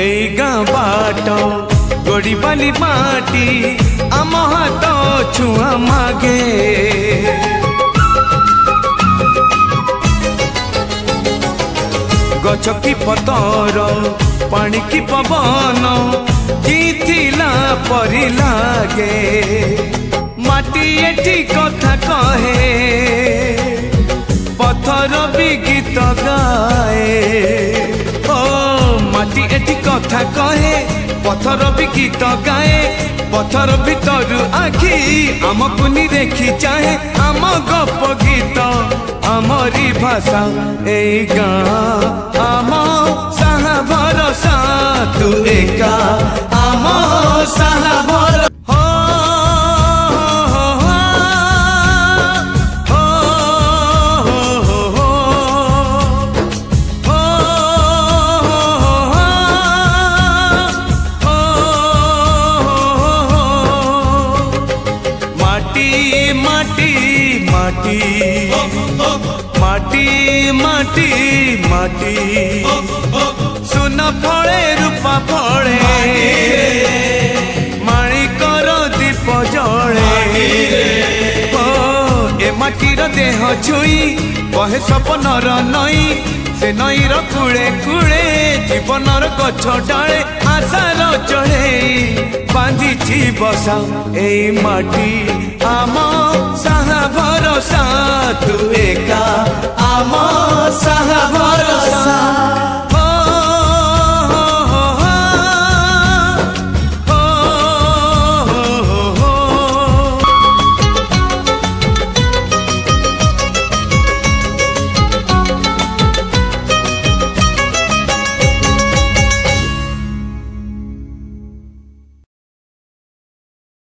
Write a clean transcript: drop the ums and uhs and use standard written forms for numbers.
एई गाँ बाट गोड़ी बाली माटी आम हाथ छुआ मागे गछ की पतर पानी की पवन जीथिला परी लागे माटी एठी कथा कहे पत्थर भी गीत गाए ओ माटी एठी कथा कहे पत्थर भी गीत गाए पत्थर भीतर आखि आमको नि देखी चाहे आम गप गीत आमरी भाषा ए गाँ आम साहा भरोसा तू एका आम साहा भरोसा माटी माटी माटी सुन फले रूपा फले माणिकर दीप जले ए माटीर देह छुई बहे सपनर नई से नईर कूले कूले जीवनर गछ डाले आशार चढ़े बांधी बसा ए माटी आम साहा भरोसा तू एका आम साहा भरोसा।